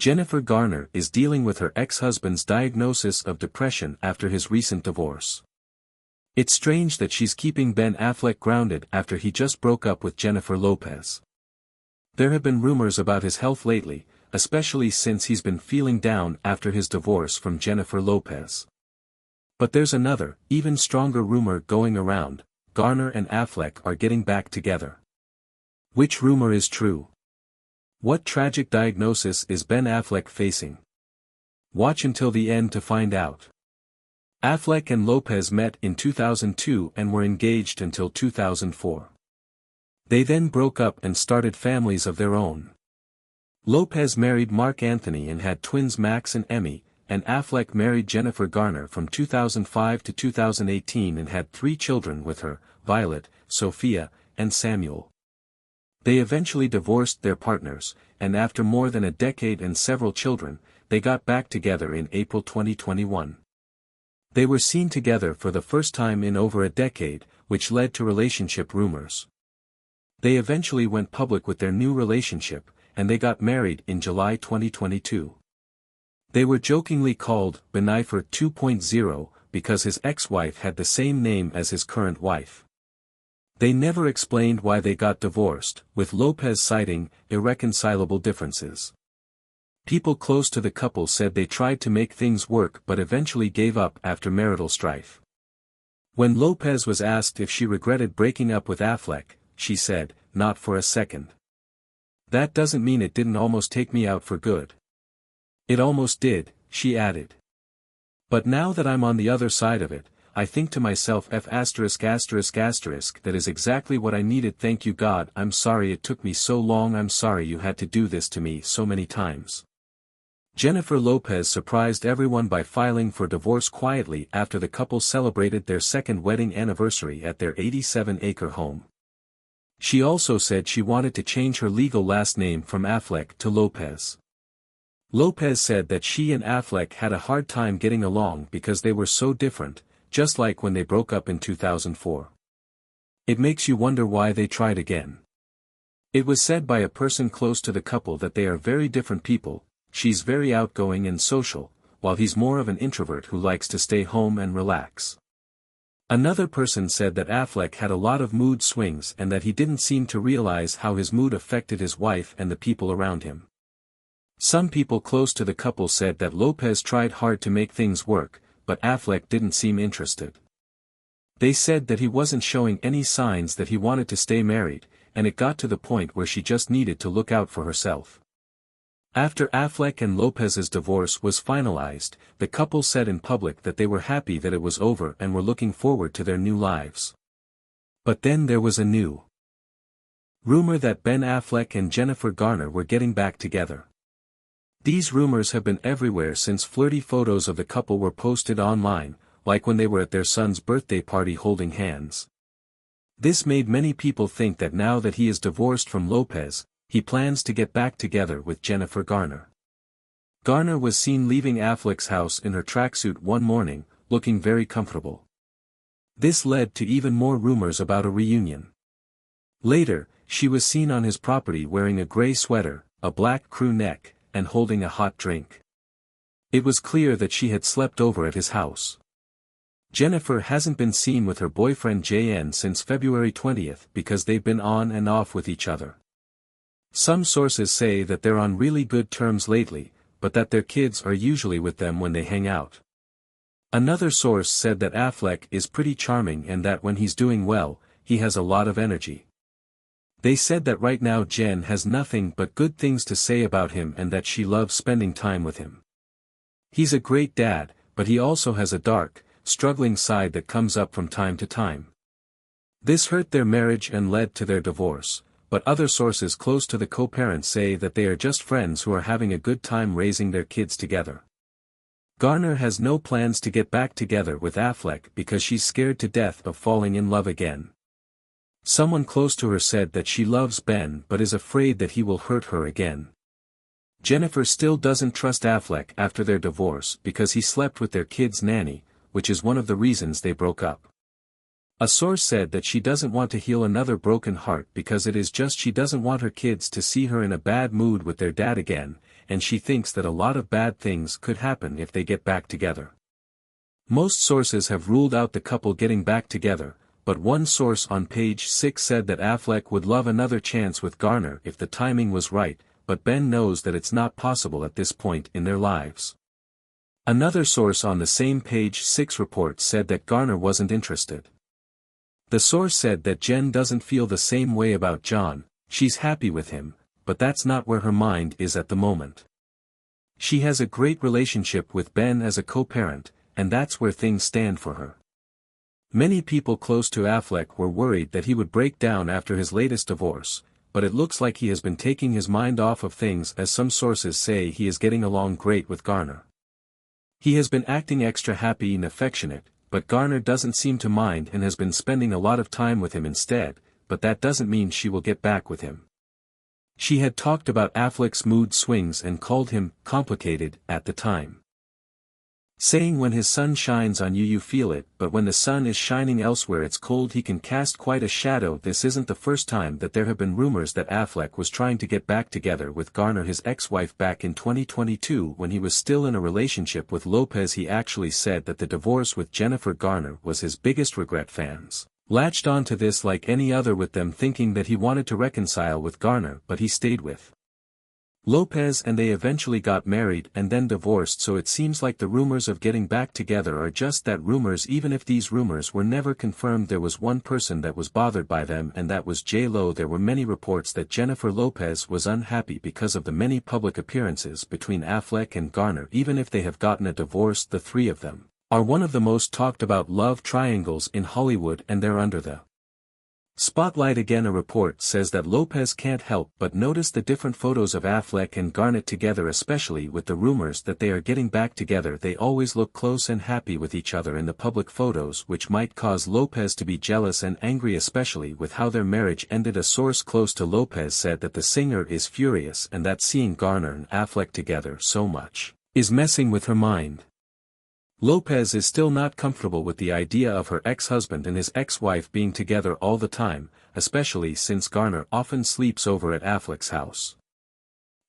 Jennifer Garner is dealing with her ex-husband's diagnosis of depression after his recent divorce. It's strange that she's keeping Ben Affleck grounded after he just broke up with Jennifer Lopez. There have been rumors about his health lately, especially since he's been feeling down after his divorce from Jennifer Lopez. But there's another, even stronger rumor going around: Garner and Affleck are getting back together. Which rumor is true? What tragic diagnosis is Ben Affleck facing? Watch until the end to find out. Affleck and Lopez met in 2002 and were engaged until 2004. They then broke up and started families of their own. Lopez married Mark Anthony and had twins Max and Emmy, and Affleck married Jennifer Garner from 2005 to 2018 and had 3 children with her: Violet, Sophia, and Samuel. They eventually divorced their partners, and after more than a decade and several children, they got back together in April 2021. They were seen together for the first time in over a decade, which led to relationship rumors. They eventually went public with their new relationship, and they got married in July 2022. They were jokingly called Benifer 2.0 because his ex-wife had the same name as his current wife. They never explained why they got divorced, with Lopez citing irreconcilable differences. People close to the couple said they tried to make things work but eventually gave up after marital strife. When Lopez was asked if she regretted breaking up with Affleck, she said, "Not for a second. That doesn't mean it didn't almost take me out for good. It almost did," she added. "But now that I'm on the other side of it, I think to myself that is exactly what I needed. Thank you God. I'm sorry it took me so long. I'm sorry you had to do this to me so many times." Jennifer Lopez surprised everyone by filing for divorce quietly after the couple celebrated their second wedding anniversary at their 87-acre home. She also said she wanted to change her legal last name from Affleck to Lopez. Lopez said that she and Affleck had a hard time getting along because they were so different, just like when they broke up in 2004. It makes you wonder why they tried again. It was said by a person close to the couple that they are very different people. She's very outgoing and social, while he's more of an introvert who likes to stay home and relax. Another person said that Affleck had a lot of mood swings and that he didn't seem to realize how his mood affected his wife and the people around him. Some people close to the couple said that Lopez tried hard to make things work, but Affleck didn't seem interested. They said that he wasn't showing any signs that he wanted to stay married, and it got to the point where she just needed to look out for herself. After Affleck and Lopez's divorce was finalized, the couple said in public that they were happy that it was over and were looking forward to their new lives. But then there was a new rumor that Ben Affleck and Jennifer Garner were getting back together. These rumors have been everywhere since flirty photos of the couple were posted online, like when they were at their son's birthday party holding hands. This made many people think that now that he is divorced from Lopez, he plans to get back together with Jennifer Garner. Garner was seen leaving Affleck's house in her tracksuit one morning, looking very comfortable. This led to even more rumors about a reunion. Later, she was seen on his property wearing a gray sweater, a black crew neck, and holding a hot drink. It was clear that she had slept over at his house. Jennifer hasn't been seen with her boyfriend JN since February 20th because they've been on and off with each other. Some sources say that they're on really good terms lately, but that their kids are usually with them when they hang out. Another source said that Affleck is pretty charming and that when he's doing well, he has a lot of energy. They said that right now Jen has nothing but good things to say about him and that she loves spending time with him. He's a great dad, but he also has a dark, struggling side that comes up from time to time. This hurt their marriage and led to their divorce, but other sources close to the co-parents say that they are just friends who are having a good time raising their kids together. Garner has no plans to get back together with Affleck because she's scared to death of falling in love again. Someone close to her said that she loves Ben but is afraid that he will hurt her again. Jennifer still doesn't trust Affleck after their divorce because he slept with their kid's nanny, which is one of the reasons they broke up. A source said that she doesn't want to heal another broken heart because it is just she doesn't want her kids to see her in a bad mood with their dad again, and she thinks that a lot of bad things could happen if they get back together. Most sources have ruled out the couple getting back together, but one source on page 6 said that Affleck would love another chance with Garner if the timing was right, but Ben knows that it's not possible at this point in their lives. Another source on the same page 6 report said that Garner wasn't interested. The source said that Jen doesn't feel the same way about John, she's happy with him, but that's not where her mind is at the moment. She has a great relationship with Ben as a co-parent, and that's where things stand for her. Many people close to Affleck were worried that he would break down after his latest divorce, but it looks like he has been taking his mind off of things, as some sources say he is getting along great with Garner. He has been acting extra happy and affectionate, but Garner doesn't seem to mind and has been spending a lot of time with him instead, but that doesn't mean she will get back with him. She had talked about Affleck's mood swings and called him complicated at the time, saying when his sun shines on you feel it, but when the sun is shining elsewhere it's cold. He can cast quite a shadow. This isn't the first time that there have been rumors that Affleck was trying to get back together with Garner, his ex-wife, back in 2022 when he was still in a relationship with Lopez. He actually said that the divorce with Jennifer Garner was his biggest regret. Fans latched onto this like any other, with them thinking that he wanted to reconcile with Garner, but he stayed with Lopez and they eventually got married and then divorced. So it seems like the rumors of getting back together are just that, rumors. Even if these rumors were never confirmed, there was one person that was bothered by them, and that was J-Lo. There were many reports that Jennifer Lopez was unhappy because of the many public appearances between Affleck and Garner. Even if they have gotten a divorce, the three of them are one of the most talked about love triangles in Hollywood, and they're under the spotlight again. A report says that Lopez can't help but notice the different photos of Affleck and Garner together, especially with the rumors that they are getting back together. They always look close and happy with each other in the public photos, which might cause Lopez to be jealous and angry, especially with how their marriage ended. A source close to Lopez said that the singer is furious and that seeing Garner and Affleck together so much is messing with her mind. Lopez is still not comfortable with the idea of her ex-husband and his ex-wife being together all the time, especially since Garner often sleeps over at Affleck's house.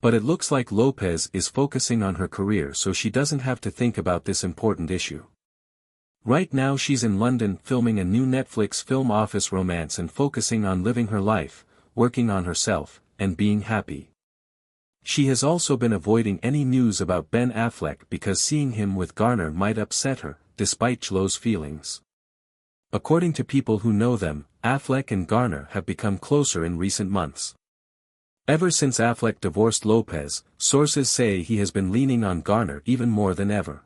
But it looks like Lopez is focusing on her career, so she doesn't have to think about this important issue. Right now she's in London filming a new Netflix film, Office Romance, and focusing on living her life, working on herself, and being happy. She has also been avoiding any news about Ben Affleck because seeing him with Garner might upset her, despite J-Lo's feelings. According to people who know them, Affleck and Garner have become closer in recent months. Ever since Affleck divorced Lopez, sources say he has been leaning on Garner even more than ever.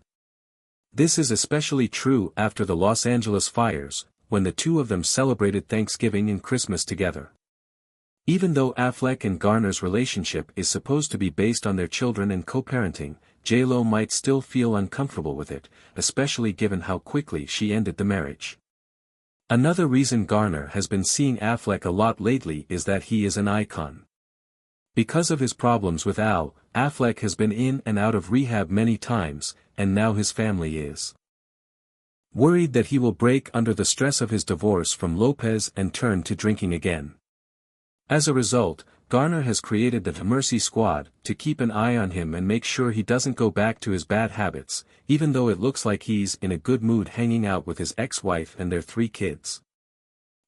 This is especially true after the Los Angeles fires, when the two of them celebrated Thanksgiving and Christmas together. Even though Affleck and Garner's relationship is supposed to be based on their children and co-parenting, J-Lo might still feel uncomfortable with it, especially given how quickly she ended the marriage. Another reason Garner has been seeing Affleck a lot lately is that he is an icon. Because of his problems with Al, Affleck has been in and out of rehab many times, and now his family is worried that he will break under the stress of his divorce from Lopez and turn to drinking again. As a result, Garner has created the Mercy Squad to keep an eye on him and make sure he doesn't go back to his bad habits, even though it looks like he's in a good mood hanging out with his ex-wife and their 3 kids.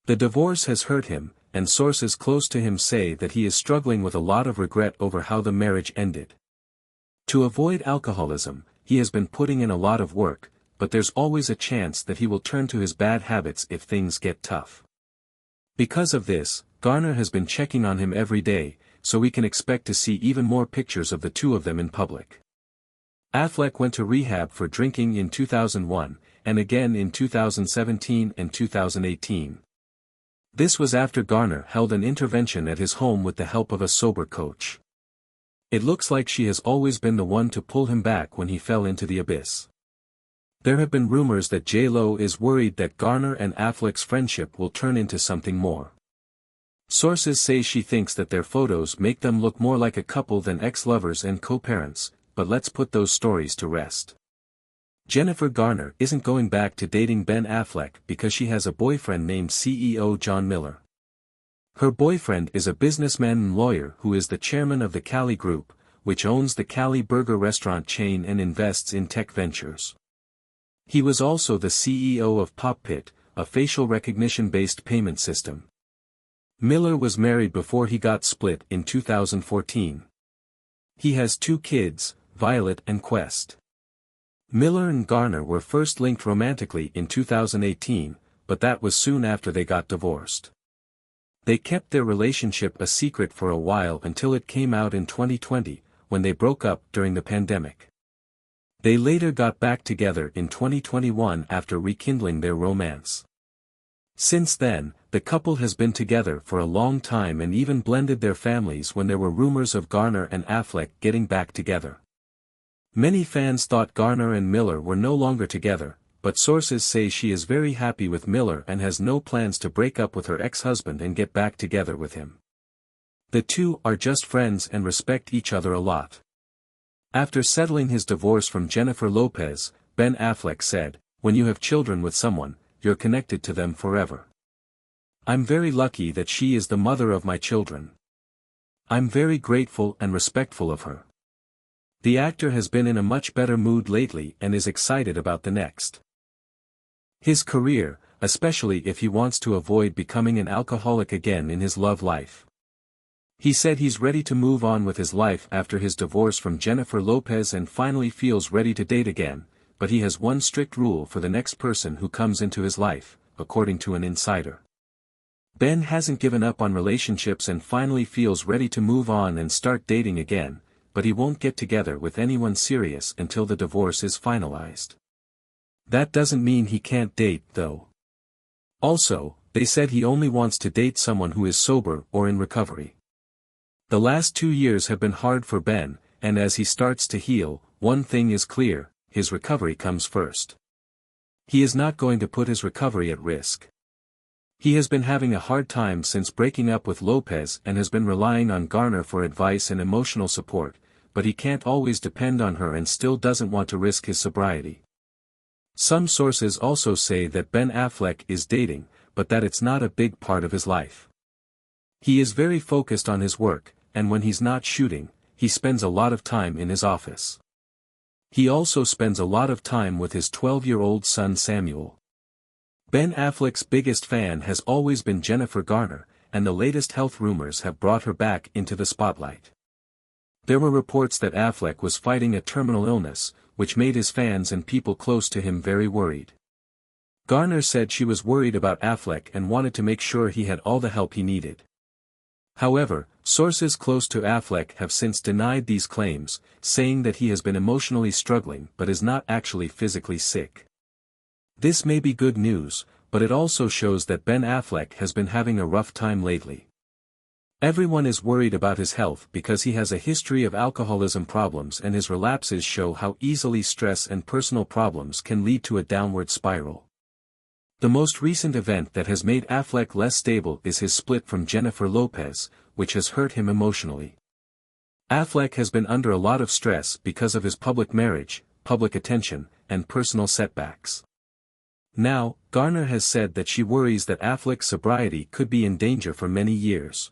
The divorce has hurt him, and sources close to him say that he is struggling with a lot of regret over how the marriage ended. To avoid alcoholism, he has been putting in a lot of work, but there's always a chance that he will turn to his bad habits if things get tough. Because of this, Garner has been checking on him every day, so we can expect to see even more pictures of the two of them in public. Affleck went to rehab for drinking in 2001, and again in 2017 and 2018. This was after Garner held an intervention at his home with the help of a sober coach. It looks like she has always been the one to pull him back when he fell into the abyss. There have been rumors that J-Lo is worried that Garner and Affleck's friendship will turn into something more. Sources say she thinks that their photos make them look more like a couple than ex-lovers and co-parents, but let's put those stories to rest. Jennifer Garner isn't going back to dating Ben Affleck because she has a boyfriend named CEO John Miller. Her boyfriend is a businessman and lawyer who is the chairman of the Cali Group, which owns the Cali burger restaurant chain and invests in tech ventures. He was also the CEO of PopPit, a facial recognition-based payment system. Miller was married before he got split in 2014. He has 2 kids, Violet and Quest. Miller and Garner were first linked romantically in 2018, but that was soon after they got divorced. They kept their relationship a secret for a while until it came out in 2020, when they broke up during the pandemic. They later got back together in 2021 after rekindling their romance. Since then, the couple has been together for a long time and even blended their families when there were rumors of Garner and Affleck getting back together. Many fans thought Garner and Miller were no longer together, but sources say she is very happy with Miller and has no plans to break up with her ex-husband and get back together with him. The two are just friends and respect each other a lot. After settling his divorce from Jennifer Lopez, Ben Affleck said, "When you have children with someone, you're connected to them forever. I'm very lucky that she is the mother of my children. I'm very grateful and respectful of her." The actor has been in a much better mood lately and is excited about the next. His career, especially if he wants to avoid becoming an alcoholic again in his love life. He said he's ready to move on with his life after his divorce from Jennifer Lopez and finally feels ready to date again, but he has one strict rule for the next person who comes into his life, according to an insider. Ben hasn't given up on relationships and finally feels ready to move on and start dating again, but he won't get together with anyone serious until the divorce is finalized. That doesn't mean he can't date, though. Also, they said he only wants to date someone who is sober or in recovery. The last 2 years have been hard for Ben, and as he starts to heal, one thing is clear: his recovery comes first. He is not going to put his recovery at risk. He has been having a hard time since breaking up with Lopez and has been relying on Garner for advice and emotional support, but he can't always depend on her and still doesn't want to risk his sobriety. Some sources also say that Ben Affleck is dating, but that it's not a big part of his life. He is very focused on his work, and when he's not shooting, he spends a lot of time in his office. He also spends a lot of time with his 12-year-old son Samuel. Ben Affleck's biggest fan has always been Jennifer Garner, and the latest health rumors have brought her back into the spotlight. There were reports that Affleck was fighting a terminal illness, which made his fans and people close to him very worried. Garner said she was worried about Affleck and wanted to make sure he had all the help he needed. However, sources close to Affleck have since denied these claims, saying that he has been emotionally struggling but is not actually physically sick. This may be good news, but it also shows that Ben Affleck has been having a rough time lately. Everyone is worried about his health because he has a history of alcoholism problems and his relapses show how easily stress and personal problems can lead to a downward spiral. The most recent event that has made Affleck less stable is his split from Jennifer Lopez, which has hurt him emotionally. Affleck has been under a lot of stress because of his public marriage, public attention, and personal setbacks. Now, Garner has said that she worries that Affleck's sobriety could be in danger for many years.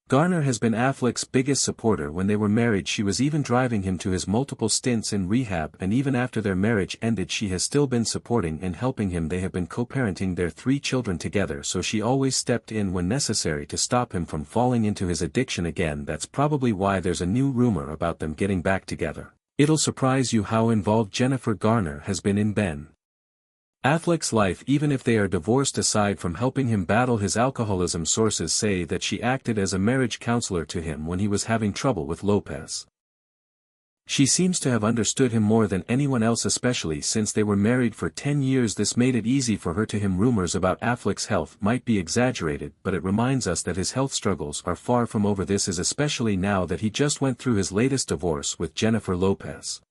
Garner has been Affleck's biggest supporter. When they were married, she was even driving him to his multiple stints in rehab, and even after their marriage ended she has still been supporting and helping him. They have been co-parenting their 3 children together, so she always stepped in when necessary to stop him from falling into his addiction again. That's probably why there's a new rumor about them getting back together. It'll surprise you how involved Jennifer Garner has been in Ben Affleck's life even if they are divorced. Aside from helping him battle his alcoholism, sources say that she acted as a marriage counselor to him when he was having trouble with Lopez. She seems to have understood him more than anyone else, especially since they were married for 10 years. This made it easy for her to him. Rumors about Affleck's health might be exaggerated, but it reminds us that his health struggles are far from over. This is especially now that he just went through his latest divorce with Jennifer Lopez.